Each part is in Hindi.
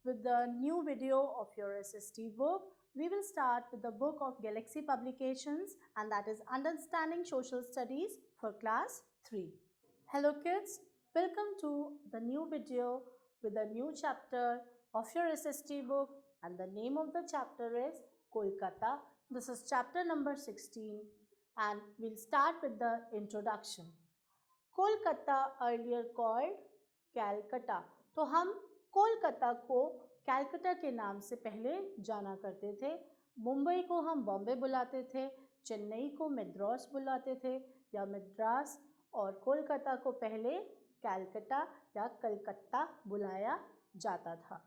with the new video of your SST book. We will start with the book of Galaxy Publications, and that is Understanding Social Studies for Class 3. Hello kids, welcome to the new video with a new chapter of your SST book, and the name of the chapter is Kolkata. This is chapter number 16, and we'll start with the introduction. Kolkata earlier called Calcutta. तो हम कोलकाता को कैलकटा के नाम से पहले जाना करते थे. मुंबई को हम बॉम्बे बुलाते थे, चेन्नई को मद्रास बुलाते थे या मद्रास, और कोलकाता को पहले कैलकटा या कलकत्ता बुलाया जाता था.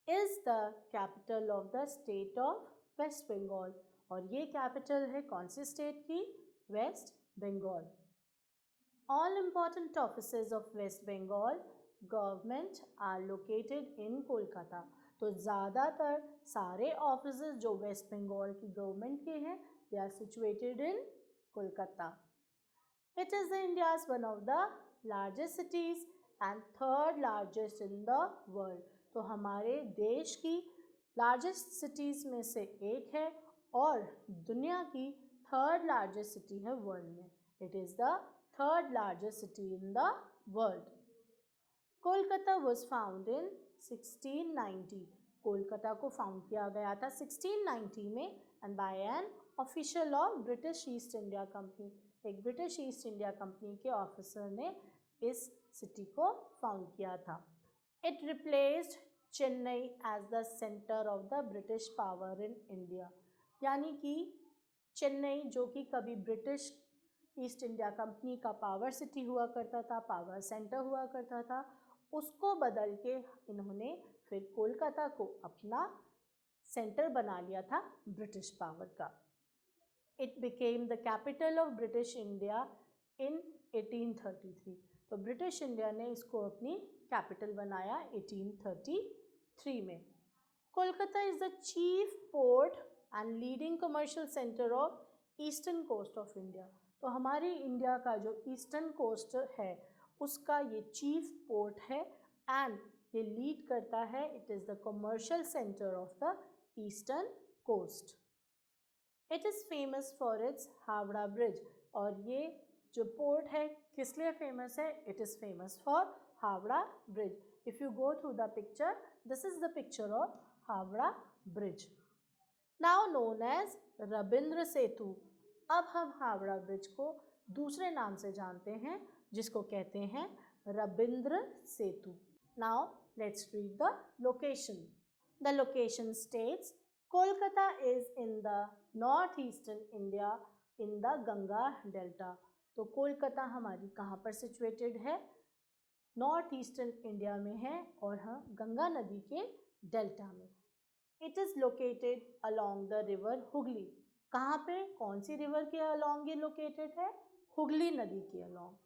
Is the capital of the state of West Bengal, और ये कैपिटल है कौन सी स्टेट की? West Bengal. All important offices of West Bengal government are located in Kolkata. तो ज़्यादातर सारे ऑफिसेज जो वेस्ट बंगाल की गवर्नमेंट के हैं, they are situated in Kolkata. It is India's one of the largest cities and third largest in the world. तो हमारे देश की largest cities में से एक है और दुनिया की third largest city है वर्ल्ड में. It is the third largest city in the world. Kolkata was found in 1690. Kolkata को फाउंड किया गया था 1690 में and by an official of British East India Company. एक ब्रिटिश ईस्ट इंडिया कंपनी के ऑफिसर ने इस सिटी को फाउंड किया था. It replaced Chennai as the center of the British power in India. यानी कि चेन्नई जो कि कभी ब्रिटिश ईस्ट इंडिया कंपनी का पावर सिटी हुआ करता था, पावर सेंटर हुआ करता था, उसको बदल के इन्होंने फिर कोलकाता को अपना सेंटर बना लिया था ब्रिटिश पावर का. It became the capital of British India in 1833. तो ब्रिटिश इंडिया ने इसको अपनी कैपिटल बनाया 1833 में. Kolkata is the chief port and leading commercial centre of eastern coast of India. तो हमारी इंडिया का जो ईस्टर्न कोस्ट है उसका ये चीफ पोर्ट है एंड ये लीड करता है. It is the commercial centre of the eastern coast. It is famous for its Howrah bridge. और ये जो पोर्ट है किस लिए फेमस है? It is famous for Howrah bridge. If you go through the picture, this is the picture of Howrah bridge, now known as Rabindra Setu. अब हम हावड़ा ब्रिज को दूसरे नाम से जानते हैं जिसको कहते हैं Rabindra Setu. Now let's read the location. The location states Kolkata is in the north eastern India in the Ganga delta. तो कोलकाता हमारी कहाँ पर सिचुएटेड है? नॉर्थ ईस्टर्न इंडिया में है और हम गंगा नदी के डेल्टा में. It is located along the river Hooghly. कहाँ पे, कौन सी रिवर के अलॉन्ग ये लोकेटेड है? हुगली नदी के along.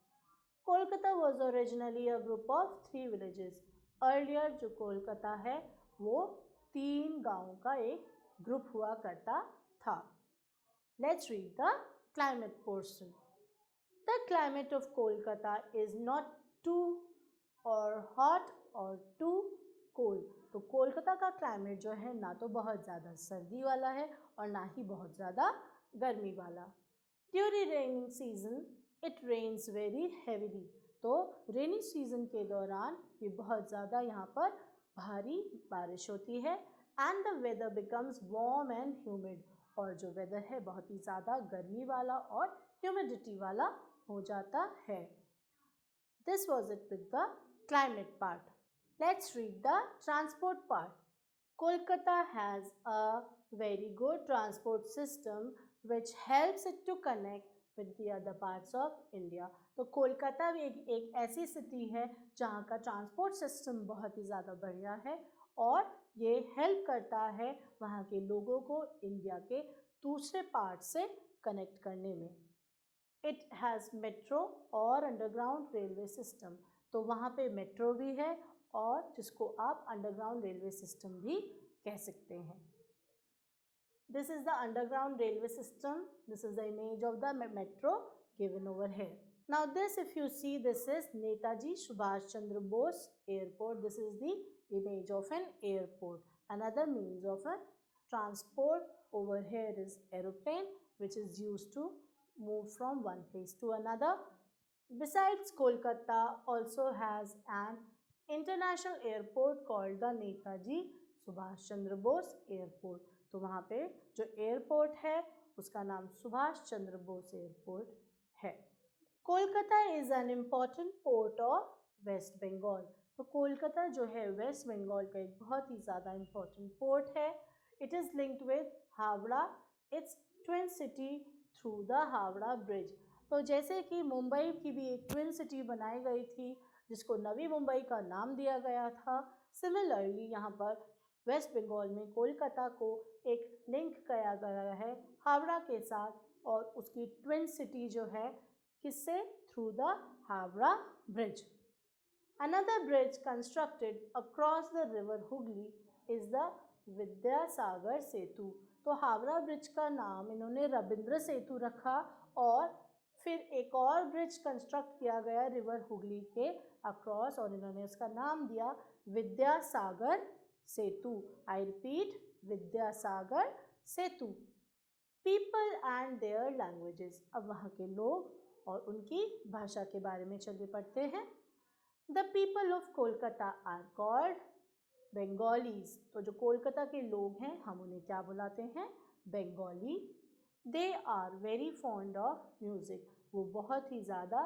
Kolkata was originally a group of 3 villages. Earlier जो कोलकाता है वो 3 गाँवों का एक ग्रुप हुआ करता था. Let's read the climate portion. The climate of Kolkata is not too और हॉट और टू कोल्ड. तो कोलकाता का क्लाइमेट जो है ना तो बहुत ज़्यादा सर्दी वाला है और ना ही बहुत ज़्यादा गर्मी वाला. During raining season it rains very heavily. तो रेनी सीजन के दौरान ये बहुत ज़्यादा यहाँ पर भारी बारिश होती है. And the weather becomes warm and humid. और जो वेदर है बहुत ही ज़्यादा गर्मी वाला और ह्यूमिडिटी वाला हो जाता है. This was it with the climate part. Let's read the transport part. Kolkata has a very good transport system which helps it to connect with the other parts of India. तो कोलकाता भी एक ऐसी सिटी है जहाँ का ट्रांसपोर्ट सिस्टम बहुत ही ज़्यादा बढ़िया है और ये हेल्प करता है वहाँ के लोगों को इंडिया के दूसरे पार्ट से कनेक्ट करने में. इट हैज़ मेट्रो और अंडरग्राउंड रेलवे सिस्टम. तो वहाँ पे मेट्रो भी है और जिसको आप अंडरग्राउंड रेलवे सिस्टम भी कह सकते हैं. This is the underground railway system. This is the image of the metro given over here. Now this, if you see, this is Netaji Subhash Chandra Bose airport. This is the image of an airport. Another means of a transport over here is aeroplane, which is used to move from one place to another. Besides, Kolkata also has an international airport called the Netaji Subhash Chandra Bose Airport. तो वहाँ पे जो एयरपोर्ट है उसका नाम सुभाष चंद्र बोस एयरपोर्ट है. Kolkata is an important port of West Bengal. तो कोलकाता जो है वेस्ट बंगाल का एक बहुत ही ज़्यादा इम्पॉर्टेंट पोर्ट है. It is linked with Howrah, it's twin city through the Howrah bridge. तो जैसे कि मुंबई की भी एक ट्विन सिटी बनाई गई थी जिसको नवी मुंबई का नाम दिया गया था, सिमिलरली यहाँ पर वेस्ट बंगाल में कोलकाता को एक लिंक किया गया है हावड़ा के साथ, और उसकी ट्विन सिटी जो है किससे, through the Howrah bridge. Another bridge constructed across the river Hooghly is the Vidyasagar Setu. तो हावड़ा ब्रिज का नाम इन्होंने रविंद्र सेतु रखा, और फिर एक और ब्रिज कंस्ट्रक्ट किया गया रिवर हुगली के अक्रॉस, और इन्होंने उसका नाम दिया Vidyasagar Setu. I repeat, Vidyasagar Setu. People and their languages. अब वहाँ के लोग और उनकी भाषा के बारे में चलिए पढ़ते हैं. The people of Kolkata are called Bengalis. तो जो कोलकाता के लोग हैं हम उन्हें क्या बुलाते हैं, Bengali. They are very fond of music. वो बहुत ही ज़्यादा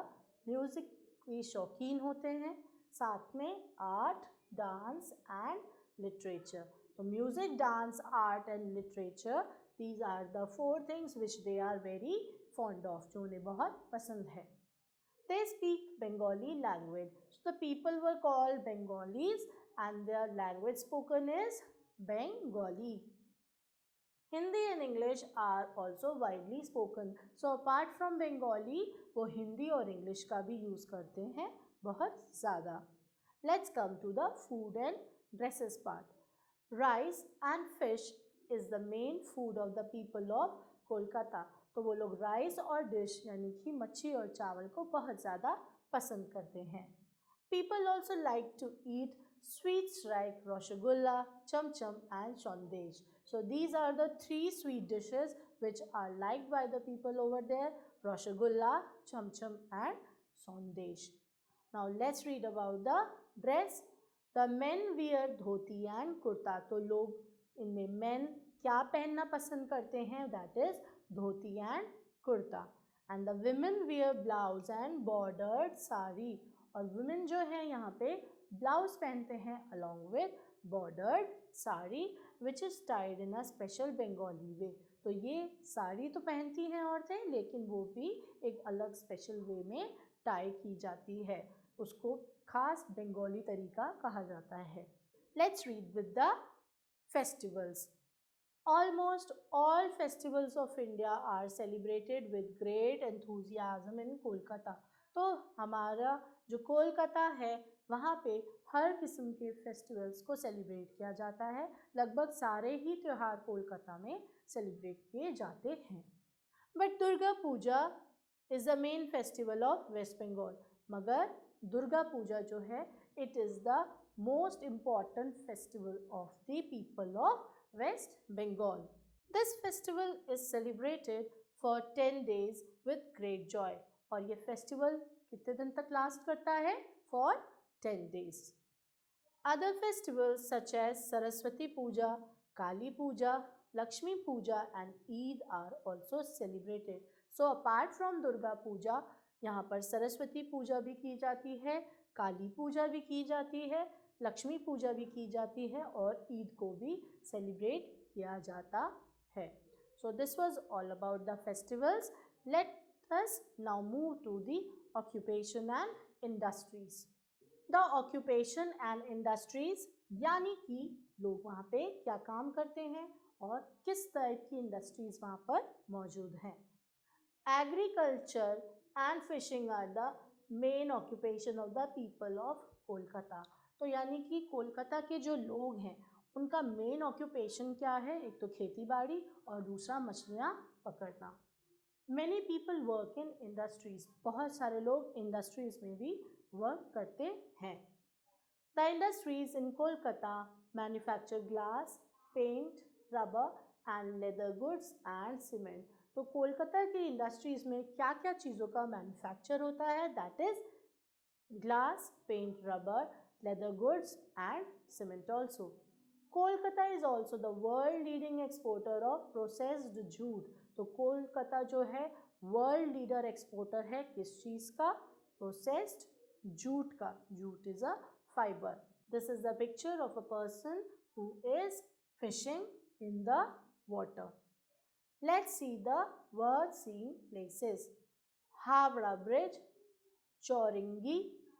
म्यूज़िक के शौकीन होते हैं. साथ में आर्ट, डांस एंड लिटरेचर. तो music, dance, art and literature, these are the 4 things which they are very fond of, जो उन्हें बहुत पसंद है. They speak Bengali language. So the people were called Bengalis and their language spoken is Bengali. Hindi and English are also widely spoken. So apart from Bengali, वो हिंदी और इंग्लिश का भी यूज़ करते हैं बहुत ज़्यादा. Let's come to the food and dresses part. Rice and fish is the main food of the people of Kolkata. तो वो लोग राइस और डिश यानी कि मच्छी और चावल को बहुत ज़्यादा पसंद करते हैं. People also like to eat sweets like rasgulla, chamcham and sandesh. So these are the 3 sweet dishes which are liked by the people over there, rasgulla, chamcham and sandesh. Now let's read about the dress. The men wear dhoti and kurta. तो लोग इनमें मेन क्या पहनना पसंद करते हैं, that is dhoti and kurta. And the women wear blouse and bordered sari. और वुमेन जो है यहाँ पे ब्लाउज पहनते हैं along with bordered sari which is tied in a special Bengali way. तो ये साड़ी तो पहनती हैं औरतें, लेकिन वो भी एक अलग स्पेशल वे में टाई की जाती है. उसको खास बंगाली तरीका कहा जाता है. Let's read with the festivals. Almost all festivals of India are celebrated with great enthusiasm in Kolkata. तो हमारा जो कोलकाता है वहाँ पे हर किस्म के फेस्टिवल्स को सेलिब्रेट किया जाता है. लगभग सारे ही त्यौहार कोलकाता में सेलिब्रेट किए जाते हैं. But Durga Puja is the main festival of West Bengal. मगर दुर्गा पूजा जो है it is the most important festival of the people of West Bengal. This festival is celebrated for 10 days with great joy. और ये फेस्टिवल कितने दिन तक लास्ट करता है, for 10 days. Other festivals such as Saraswati Puja, Kali Puja, Lakshmi Puja and Eid are also celebrated. So apart from Durga Puja, यहाँ पर सरस्वती पूजा भी की जाती है, काली पूजा भी की जाती है, लक्ष्मी पूजा भी की जाती है और ईद को भी सेलिब्रेट किया जाता है. So this was all about the festivals. Let us now move to the occupation and industries. The occupation and industries यानी कि लोग वहाँ पे क्या काम करते हैं और किस टाइप की इंडस्ट्रीज वहाँ पर मौजूद हैं. Agriculture and fishing are the main occupation of the people of Kolkata. तो यानी कि कोलकाता के जो लोग हैं उनका मेन ऑक्यूपेशन क्या है, एक तो खेती बाड़ी और दूसरा मछलियाँ पकड़ना. Many people work in industries. बहुत सारे लोग इंडस्ट्रीज़ में भी वर्क करते हैं. The industries in Kolkata manufacture glass, paint, rubber and leather goods and cement. तो कोलकाता की इंडस्ट्रीज में क्या क्या चीज़ों का मैन्युफैक्चर होता है? That is glass, paint, rubber, leather goods and cement also. Kolkata is also the world leading exporter of processed jute. तो कोलकाता जो है वर्ल्ड लीडर एक्सपोर्टर है किस चीज़ का? प्रोसेस्ड जूट का. Jute is a fiber. This is the picture of a person who is fishing in the water. Let's see the word seen places. Havra Bridge, Chowringhee,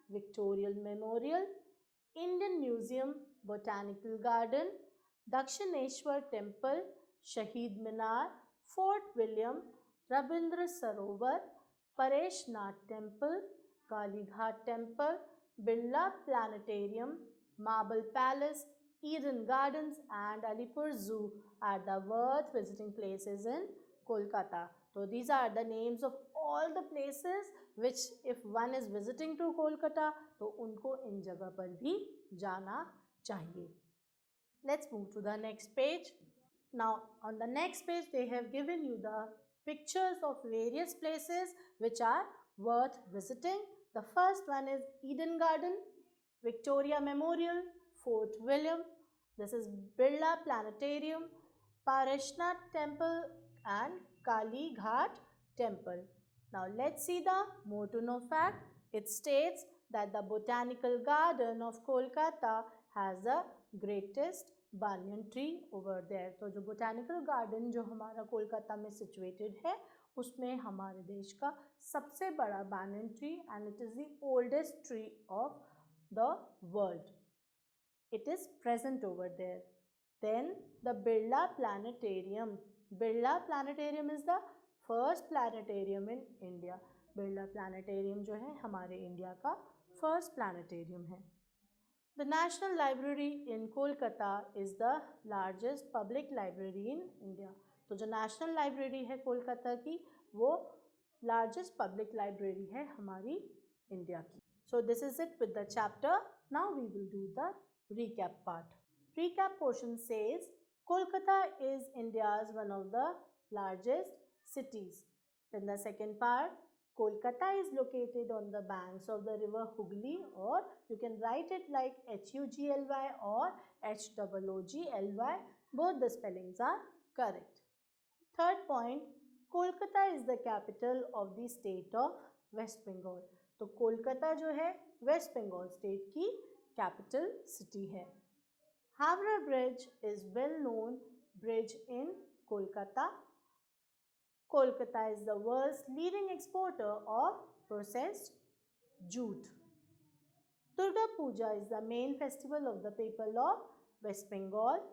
Victorian Memorial, Indian Museum, Botanical Garden, Dakshineshwar Temple, Shaheed Minar, Fort William, Rabindra Sarovar, Paresh Nath Temple, Kali Ghat Temple, Birla Planetarium, Marble Palace, Eden Gardens and Alipur Zoo are the worth visiting places in Kolkata. So these are the names of all the places which if one is visiting to Kolkata तो उनको इन जगह पर भी जाना चाहिए. Let's move to the next page. Now on the next page they have given you the pictures of various places which are worth visiting. The first one is Eden Garden, Victoria Memorial, Fort William. This is Birla Planetarium, Pareshnath Temple and Kali Ghat Temple. Now let's see the more to know fact. It states that the Botanical Garden of Kolkata has the greatest banyan tree over there. तो जो Botanical Garden जो हमारा कोलकाता में situated है उसमें हमारे देश का सबसे बड़ा banyan tree and it is the oldest tree of the world. It is present over there. Then the Birla Planetarium. Birla Planetarium is the first planetarium in India. Birla planetarium जो है हमारे इंडिया का फर्स्ट प्लानिटेरियम है. The national library in Kolkata is the largest public library in India. तो जो नेशनल लाइब्रेरी है कोलकाता की वो लार्जेस्ट पब्लिक लाइब्रेरी है हमारी इंडिया की. So this is it with the chapter. Now we will do the recap part. Recap portion says Kolkata is India's one of the largest cities. Then the second part, Kolkata is located on the banks of the river Hooghly, or you can write it like Hugly or Hoogly. Both the spellings are correct. Third point, Kolkata is the capital of the state of West Bengal. तो कोलकाता जो है वेस्ट बंगाल स्टेट की कैपिटल सिटी है. Howrah bridge is well known bridge in Kolkata. Kolkata is the world's leading exporter of processed jute. Durga Puja is the main festival of the people of West Bengal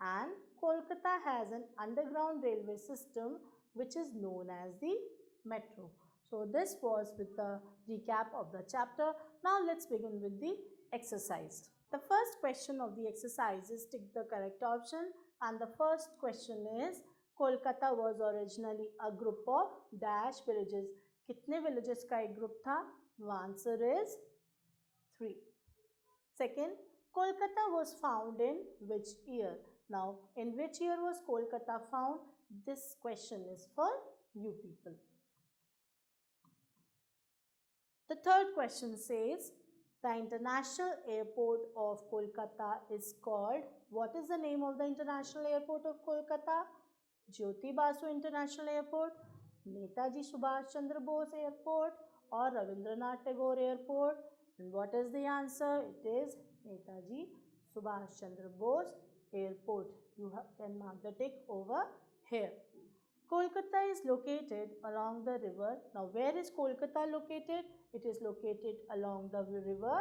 and Kolkata has an underground railway system which is known as the metro. So this was with the recap of the chapter. Now let's begin with the exercise. The first question of the exercise is tick the correct option and the first question is Kolkata was originally a group of dash villages. कितने villages का एक group था? The answer is 3. Second, Kolkata was found in which year? Now, in which year was Kolkata found? This question is for you people. The third question says, the international airport of Kolkata is called, what is the name of the international airport of Kolkata? Jyoti Basu international airport, Netaji Subhash Chandra Bose airport और Rabindranath Tagore airport. And what is the answer? It is Netaji Subhash Chandra Bose airport. You can mark the tick over here. Kolkata is located along the river. Now where is Kolkata located? It is located along the river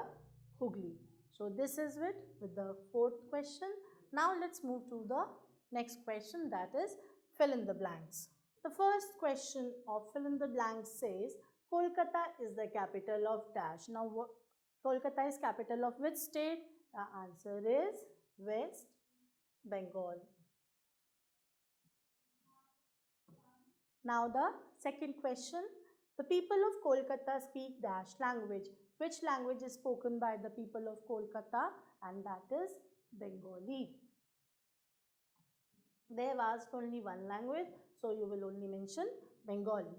Hooghly. So this is it with the fourth question. Now let's move to the next question, that is fill in the blanks. The first question of fill in the blanks says Kolkata is the capital of dash. Now Kolkata is capital of which state? The answer is West Bengal. Now the second question, The people of Kolkata speak dash language. Which language is spoken by the people of Kolkata? And that is Bengali. They have asked only one language, so you will only mention Bengali.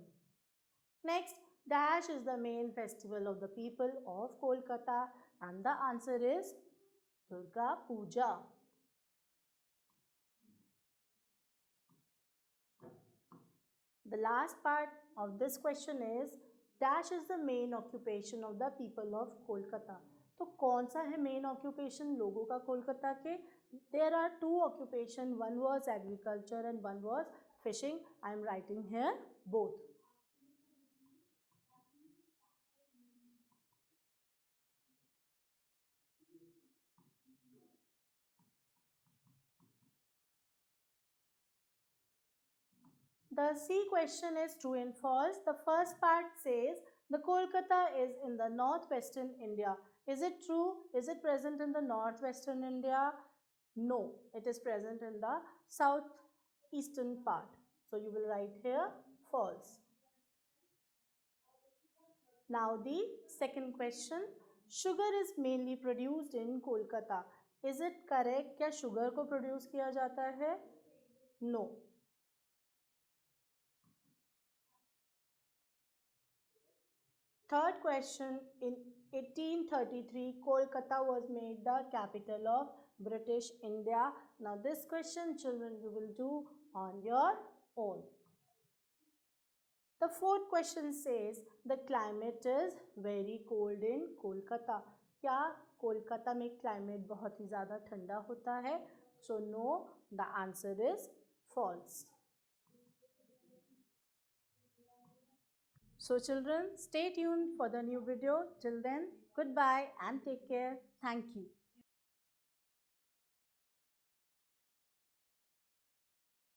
Next, dash is the main festival of the people of Kolkata, and the answer is Durga Puja. The last part of this question is dash is the main occupation of the people of Kolkata. तो कौन सा है मेन ऑक्यूपेशन लोगों का कोलकाता के? There are two occupation, one was agriculture and one was fishing. I am writing here both. The C question is true and false. The first part says the Kolkata is in the northwestern India. Is it true? Is it present in the northwestern India? No, it is present in the southeastern part. So you will write here false. Now the second question. Sugar is mainly produced in Kolkata. Is it correct? क्या sugar को produce किया जाता है? No. Third question, in 1833, Kolkata was made the capital of British India. Now this question, children, you will do on your own. The fourth question says, the climate is very cold in Kolkata. क्या कोलकाता में climate बहुत ही ज़्यादा ठंडा होता है? So no, the answer is false. So children, stay tuned for the new video. Till then, goodbye and take care. Thank you.